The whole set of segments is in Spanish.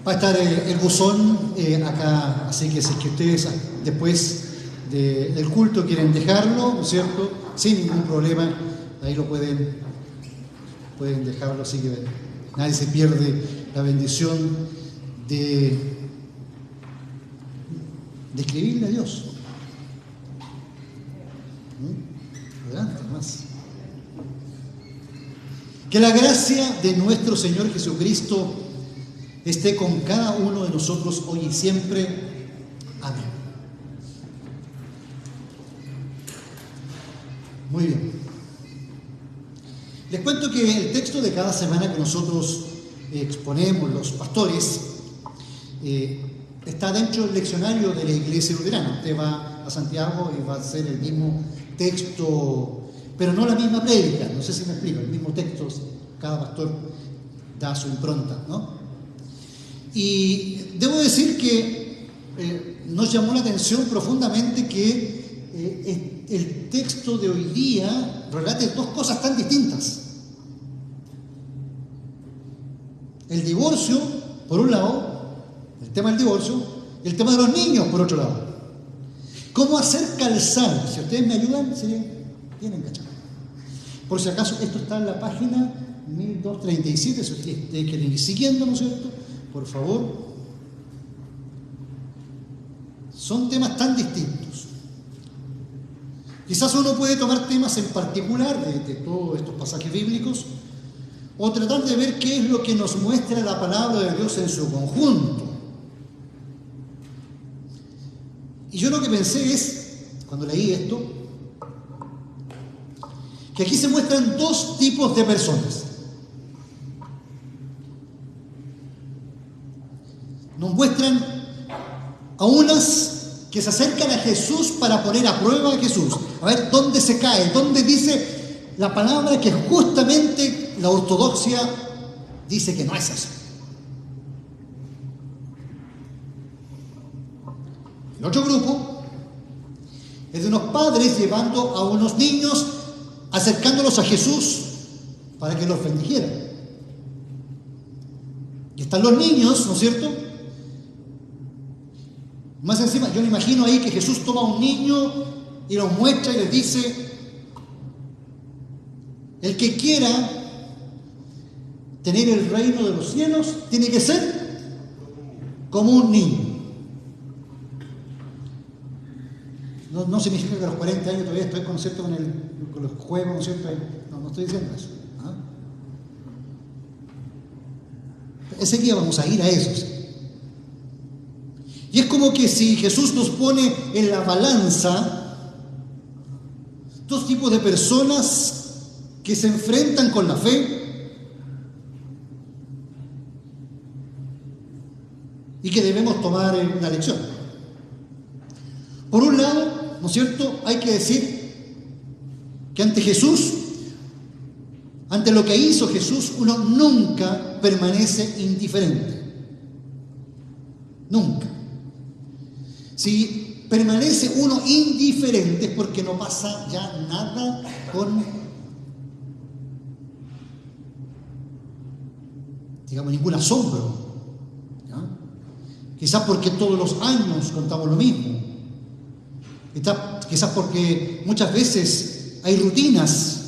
Va a estar el buzón acá, así que si es que ustedes después del culto quieren dejarlo, ¿no es cierto? Sin ningún problema, ahí lo pueden dejarlo, así que nadie se pierde la bendición de escribirle a Dios. Adelante, más. Que la gracia de nuestro Señor Jesucristo esté con cada uno de nosotros hoy y siempre. Amén. Muy bien. Les cuento que el texto de cada semana que nosotros exponemos, los pastores, está dentro del leccionario de la Iglesia Luterana. Usted va a Santiago y va a hacer el mismo texto, pero no la misma prédica. No sé si me explico. El mismo texto, cada pastor da su impronta, ¿no? Y debo decir que nos llamó la atención profundamente que el texto de hoy día relate dos cosas tan distintas. El divorcio, por un lado, el tema del divorcio, y el tema de los niños, por otro lado. ¿Cómo hacer calzar? Si ustedes me ayudan, sería bien encachado. Por si acaso, esto está en la página 1237, si ustedes quieren ir siguiendo, ¿no es cierto? Por favor. Son temas tan distintos. Quizás uno puede tomar temas en particular de todos estos pasajes bíblicos o tratar de ver qué es lo que nos muestra la palabra de Dios en su conjunto. Y yo lo que pensé es, cuando leí esto, que aquí se muestran dos tipos de personas. Nos muestran a unas que se acercan a Jesús para poner a prueba a Jesús, a ver dónde se cae, dónde dice la palabra que justamente la ortodoxia dice que no es así. El otro grupo es de unos padres llevando a unos niños, acercándolos a Jesús para que los bendijera. Y están los niños, ¿no es cierto? Más encima, yo me imagino ahí que Jesús toma a un niño y los muestra y les dice: el que quiera tener el reino de los cielos tiene que ser como un niño. No significa que a los 40 años todavía estoy con los juegos, ¿no es cierto? No estoy diciendo eso. ¿Ah? Ese día vamos a ir a eso. ¿Sí? Y es como que si Jesús nos pone en la balanza dos tipos de personas que se enfrentan con la fe y que debemos tomar una lección. Por un lado, ¿no es cierto?, hay que decir que ante Jesús, ante lo que hizo Jesús, uno nunca permanece indiferente. Nunca. Si permanece uno indiferente es porque no pasa ya nada con, digamos, ningún asombro. ¿Ya? Quizás porque todos los años contamos lo mismo. Quizás porque muchas veces hay rutinas.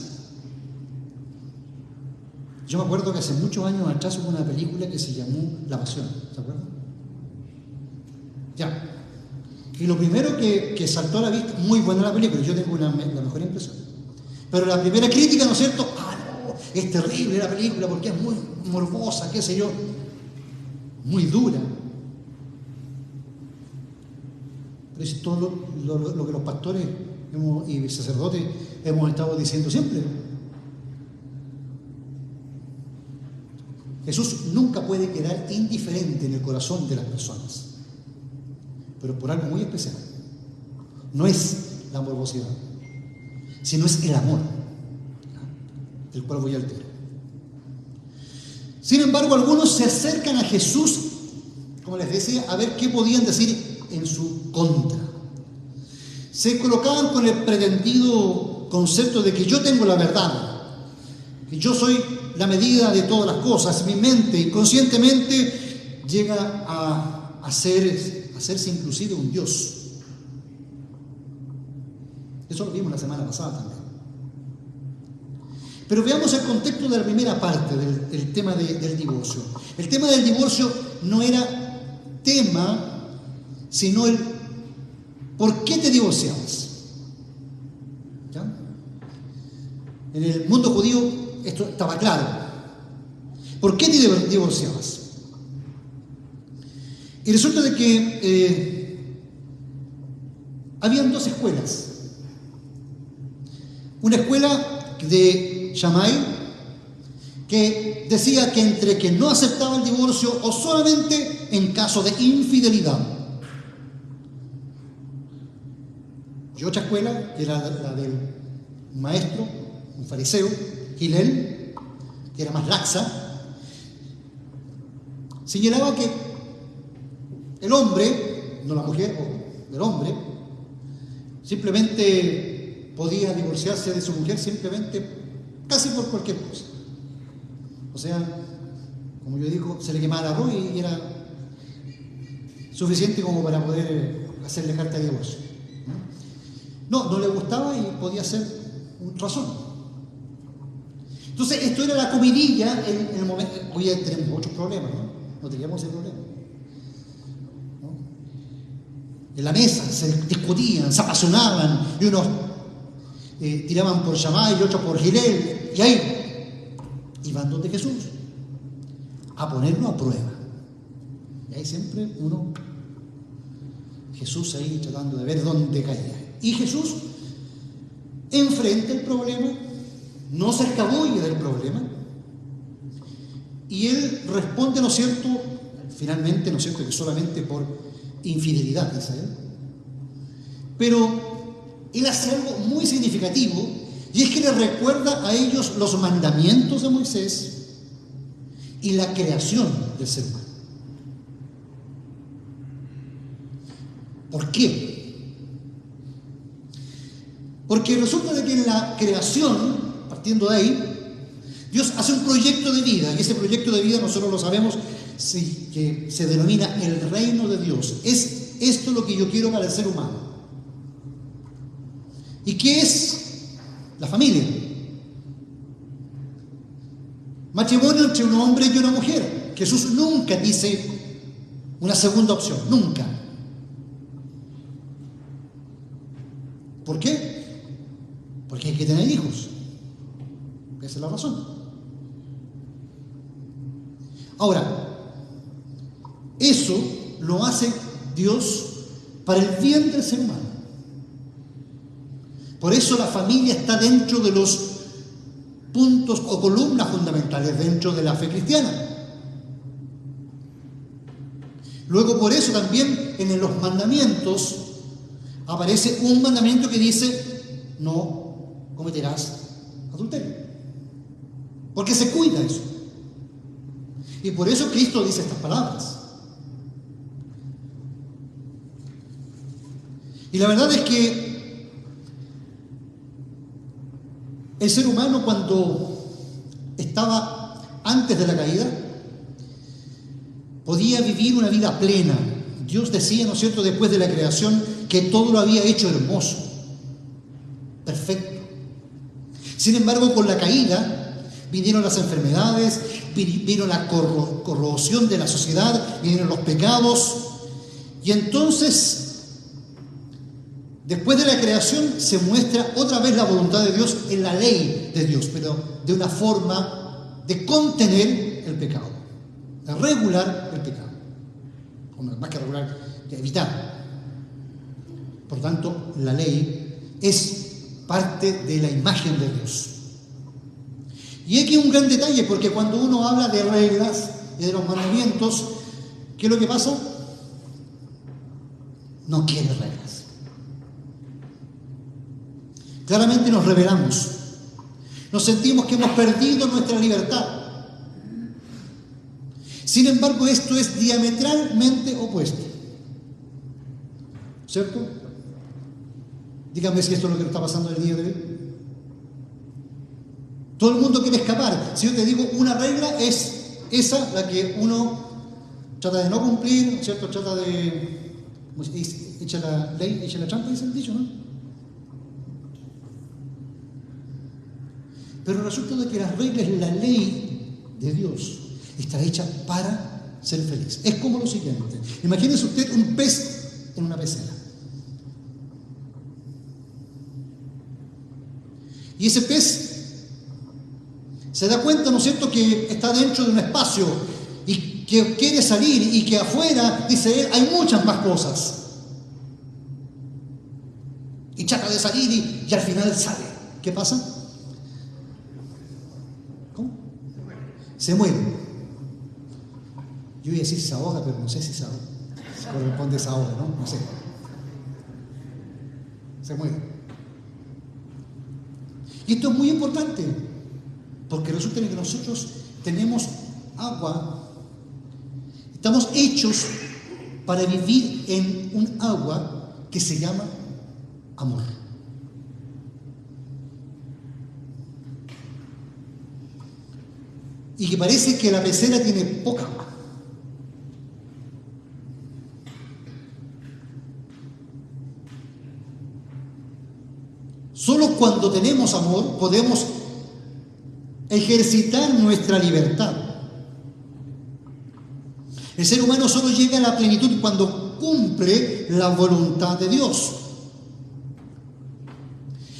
Yo me acuerdo que hace muchos años atrás hubo una película que se llamó La Pasión, ¿se acuerdan? Ya. Y lo primero que saltó a la vista, muy buena la película, yo tengo la mejor impresión. Pero la primera crítica, ¿no es cierto? No, es terrible la película porque es muy morbosa, qué sé yo, muy dura. Pero es todo lo que los pastores y sacerdotes hemos estado diciendo siempre. Jesús nunca puede quedar indiferente en el corazón de las personas, pero por algo muy especial. No es la morbosidad, sino es el amor, del cual voy al tiro. Sin embargo, algunos se acercan a Jesús, como les decía, a ver qué podían decir en su contra. Se colocaban con el pretendido concepto de que yo tengo la verdad, que yo soy la medida de todas las cosas. Mi mente inconscientemente llega a hacerse inclusive un Dios. Eso lo vimos la semana pasada también. Pero veamos el contexto de la primera parte del tema del divorcio. El tema del divorcio no era tema, sino el ¿por qué te divorciabas? ¿Ya? En el mundo judío esto estaba claro. ¿Por qué te divorciabas? Y resulta de que habían dos escuelas. Una escuela de Shammai que decía que entre que no aceptaba el divorcio o solamente en caso de infidelidad. Y otra escuela, que era la del maestro, un fariseo, Hillel, que era más laxa, señalaba que el hombre, no la mujer, o el hombre, simplemente podía divorciarse de su mujer simplemente casi por cualquier cosa. O sea, como yo digo, se le quemaba el arroz y era suficiente como para poder hacerle carta de divorcio. No le gustaba y podía ser razón. Entonces, esto era la comidilla en el momento. Hoy ya tenemos otros problemas, ¿no? No teníamos ese problema. ¿No? En la mesa se discutían, se apasionaban, y unos tiraban por Shammai y otros por Hillel, y ahí iban donde Jesús a ponerlo a prueba. Y ahí siempre Jesús ahí tratando de ver dónde caía. Y Jesús enfrenta el problema, no se escabulle del problema, y él responde, ¿no es cierto? Finalmente, ¿no es cierto?, que solamente por infidelidad, dice él. Pero él hace algo muy significativo, y es que le recuerda a ellos los mandamientos de Moisés y la creación del ser humano. ¿Por qué? Porque resulta de que en la creación, partiendo de ahí, Dios hace un proyecto de vida, y ese proyecto de vida nosotros lo sabemos, que se denomina el reino de Dios. Es esto lo que yo quiero para el ser humano. ¿Y qué es la familia? Matrimonio entre un hombre y una mujer. Jesús nunca dice una segunda opción, nunca. ¿Por qué? Porque hay que tener hijos. Esa es la razón. Ahora, eso lo hace Dios para el bien del ser humano. Por eso la familia está dentro de los puntos o columnas fundamentales dentro de la fe cristiana. Luego, por eso también en los mandamientos aparece un mandamiento que dice: no cometerás adulterio. Porque se cuida eso. Y por eso Cristo dice estas palabras. Y la verdad es que el ser humano, cuando estaba antes de la caída, podía vivir una vida plena. Dios decía, ¿no es cierto?, después de la creación, que todo lo había hecho hermoso, perfecto. Sin embargo, con la caída vinieron las enfermedades, vino la corrosión de la sociedad, vinieron los pecados, y entonces, después de la creación, se muestra otra vez la voluntad de Dios en la ley de Dios, pero de una forma de contener el pecado, de regular el pecado, o más que regular, de evitar. Por tanto, la ley es parte de la imagen de Dios. Y aquí un gran detalle, porque cuando uno habla de reglas y de los mandamientos, ¿qué es lo que pasa? No quiere reglas. Claramente nos rebelamos. Nos sentimos que hemos perdido nuestra libertad. Sin embargo, esto es diametralmente opuesto. ¿Cierto? Díganme si esto es lo que nos está pasando el día de hoy. Todo el mundo quiere escapar. Si yo te digo una regla, es esa la que uno Trata de no cumplir, ¿no es cierto? Trata de... echa la ley, echa la trampa, dice el dicho, ¿no? Pero resulta de que las reglas, la ley de Dios, está hecha para ser feliz. Es como lo siguiente. Imagínese usted un pez en una pecera. Y ese pez se da cuenta, ¿no es cierto?, que está dentro de un espacio y que quiere salir y que afuera, dice él, hay muchas más cosas. Y trata de salir y al final sale. ¿Qué pasa? ¿Cómo? Se muere. Yo iba a decir se ahoga, pero no sé si se ahoga. Se corresponde esa ahoga, ¿no? No sé. Se muere. Y esto es muy importante, porque resulta que nosotros tenemos agua, estamos hechos para vivir en un agua que se llama amor. Y que parece que la pecera tiene poca agua. Solo cuando tenemos amor podemos ejercitar nuestra libertad. El ser humano solo llega a la plenitud cuando cumple la voluntad de Dios.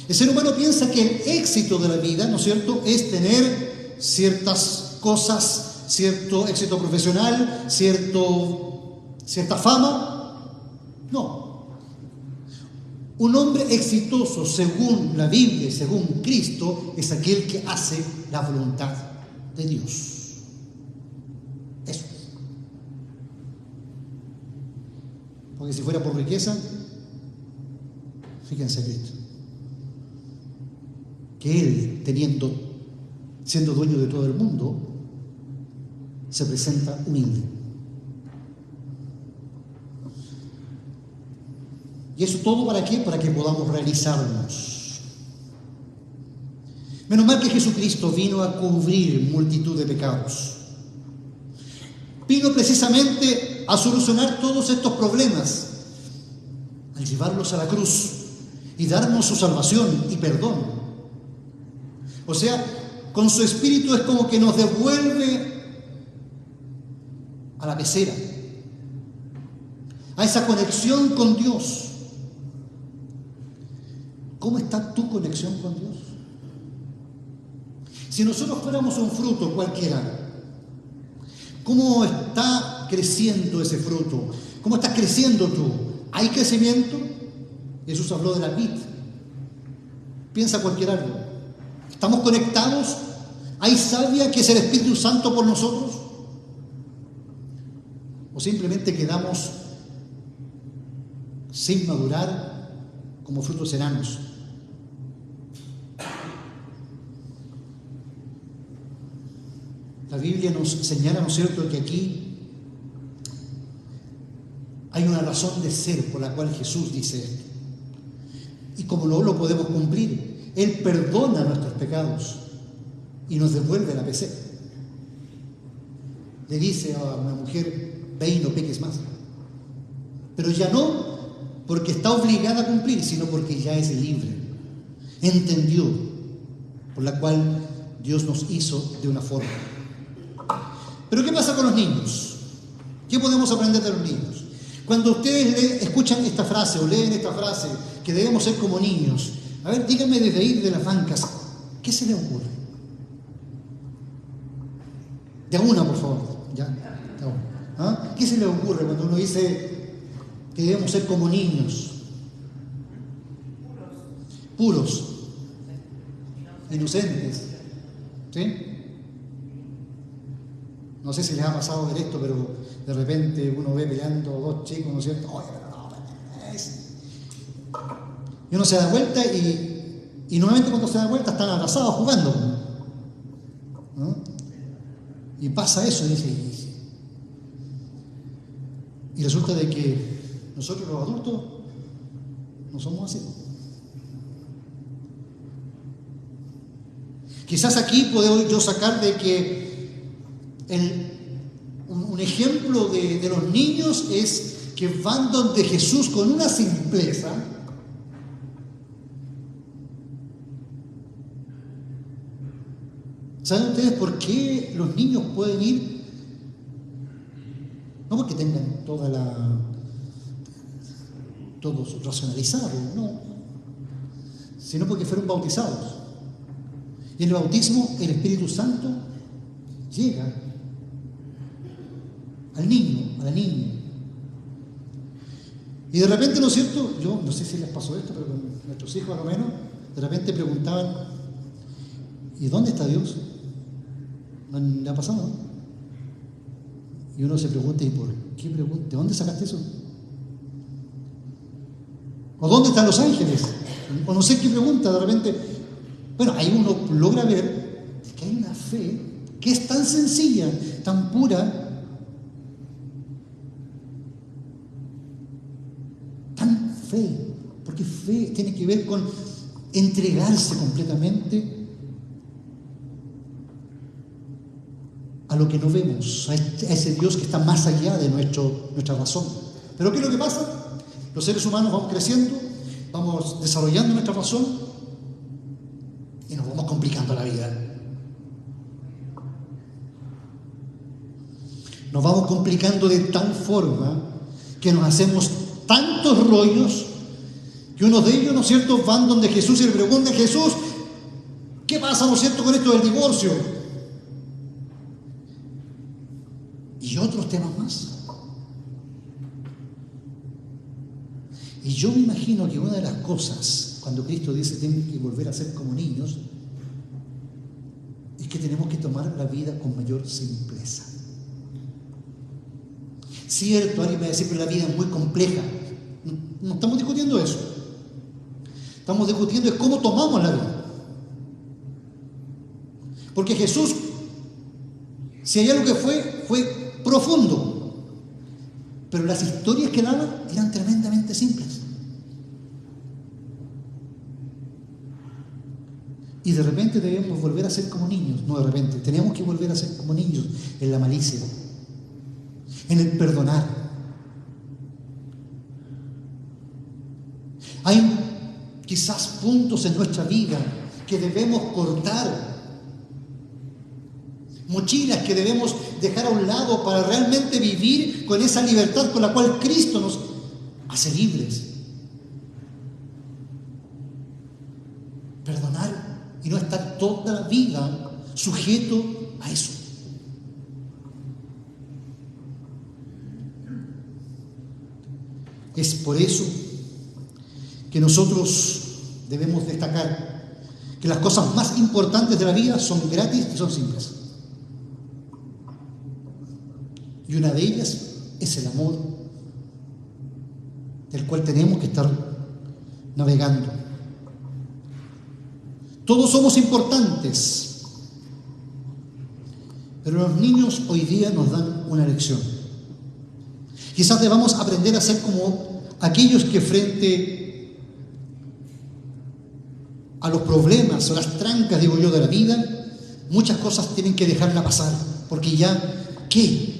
El ser humano piensa que el éxito de la vida, ¿no es cierto?, es tener ciertas cosas, cierto éxito profesional, cierta fama. No. Un hombre exitoso, según la Biblia y según Cristo, es aquel que hace la voluntad de Dios. Eso. Porque si fuera por riqueza, fíjense Cristo, que Él, siendo dueño de todo el mundo, se presenta humilde. ¿Y eso todo para qué? Para que podamos realizarnos. Menos mal que Jesucristo vino a cubrir multitud de pecados. Vino precisamente a solucionar todos estos problemas, al llevarlos a la cruz y darnos su salvación y perdón. O sea, con su espíritu es como que nos devuelve a la pecera, a esa conexión con Dios. ¿Cómo está tu conexión con Dios? Si nosotros fuéramos un fruto cualquiera, ¿cómo está creciendo ese fruto? ¿Cómo estás creciendo tú? ¿Hay crecimiento? Jesús habló de la vid. Piensa cualquier árbol. ¿Estamos conectados? ¿Hay savia que es el Espíritu Santo por nosotros? ¿O simplemente quedamos sin madurar como frutos enanos? La Biblia nos señala, ¿no es cierto?, que aquí hay una razón de ser por la cual Jesús dice esto. Y como no lo podemos cumplir, Él perdona nuestros pecados y nos devuelve la pecera. Le dice a una mujer, ve y no peques más. Pero ya no porque está obligada a cumplir, sino porque ya es libre. Entendió, por la cual Dios nos hizo de una forma. Pero ¿qué pasa con los niños? ¿Qué podemos aprender de los niños? Cuando ustedes escuchan esta frase o leen esta frase, que debemos ser como niños, a ver, díganme desde ahí de las bancas, ¿qué se le ocurre? De una, por favor. Ya, de una. ¿Ah? ¿Qué se le ocurre cuando uno dice que debemos ser como niños? Puros. Inocentes. ¿Sí? No sé si les ha pasado ver esto, pero de repente uno ve peleando dos chicos, ¿no es cierto? Oye, pero no, y uno se da vuelta y nuevamente cuando se da vuelta están abrazados jugando, ¿no? Y pasa eso, y resulta de que nosotros los adultos no somos así. Quizás aquí puedo yo sacar de que un ejemplo de los niños es que van donde Jesús con una simpleza. ¿Saben ustedes por qué los niños pueden ir? No porque tengan todos racionalizados, no, sino porque fueron bautizados. Y en el bautismo el Espíritu Santo llega al niño, a la niña. Y de repente, ¿no es cierto? Yo no sé si les pasó esto, pero con nuestros hijos a lo menos, de repente preguntaban, ¿y dónde está Dios? ¿No le ha pasado? ¿No? Y uno se pregunta, ¿y por qué pregunta? ¿De dónde sacaste eso? ¿O dónde están los ángeles? O no sé qué pregunta, de repente. Bueno, ahí uno logra ver que hay una fe que es tan sencilla, tan pura, tan fe, porque fe tiene que ver con entregarse completamente a lo que no vemos, a ese Dios que está más allá de nuestra razón. Pero ¿qué es lo que pasa? Los seres humanos vamos creciendo, vamos desarrollando nuestra razón y nos vamos complicando la vida. Nos vamos complicando de tal forma que nos hacemos tantos rollos que unos de ellos, ¿no es cierto?, van donde Jesús y le preguntan, Jesús, ¿qué pasa, ¿no es cierto?, con esto del divorcio? Y otros temas más. Y yo me imagino que una de las cosas, cuando Cristo dice tienen que volver a ser como niños, es que tenemos que tomar la vida con mayor simpleza. Cierto, alguien me va a decir, pero la vida es muy compleja. No estamos discutiendo eso. Estamos discutiendo es cómo tomamos la vida. Porque Jesús, si hay algo que fue profundo, pero las historias que daba eran tremendamente simples. Y de repente debemos volver a ser como niños. No de repente, tenemos que volver a ser como niños en la malicia, en el perdonar. Hay quizás puntos en nuestra vida que debemos cortar, mochilas que debemos dejar a un lado para realmente vivir con esa libertad con la cual Cristo nos hace libres. Perdonar y no estar toda la vida sujeto a eso. Es por eso que nosotros debemos destacar que las cosas más importantes de la vida son gratis y son simples. Y una de ellas es el amor, del cual tenemos que estar navegando. Todos somos importantes, pero los niños hoy día nos dan una lección. Quizás debamos aprender a ser como aquellos que frente a los problemas o las trancas, digo yo, de la vida, muchas cosas tienen que dejarla pasar, porque ya, ¿qué?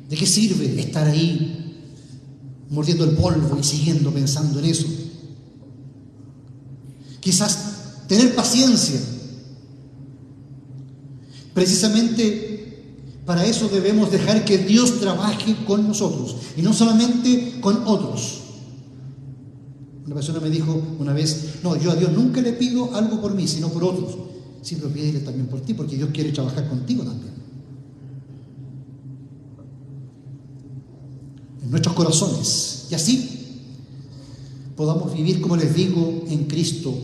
¿De qué sirve estar ahí mordiendo el polvo y siguiendo pensando en eso? Quizás tener paciencia. Precisamente para eso debemos dejar que Dios trabaje con nosotros y no solamente con otros. Una persona me dijo una vez, no, yo a Dios nunca le pido algo por mí, sino por otros. Sí, pero pídele también por ti, porque Dios quiere trabajar contigo también. En nuestros corazones, y así podamos vivir, como les digo, en Cristo,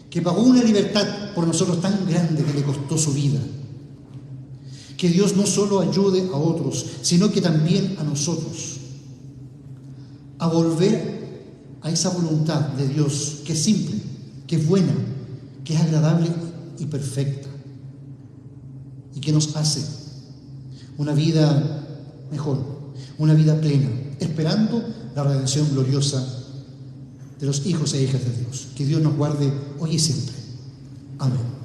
que pagó una libertad por nosotros tan grande que le costó su vida. Que Dios no solo ayude a otros, sino que también a nosotros a volver a esa voluntad de Dios que es simple, que es buena, que es agradable y perfecta, y que nos hace una vida mejor, una vida plena, esperando la redención gloriosa de los hijos e hijas de Dios. Que Dios nos guarde hoy y siempre. Amén.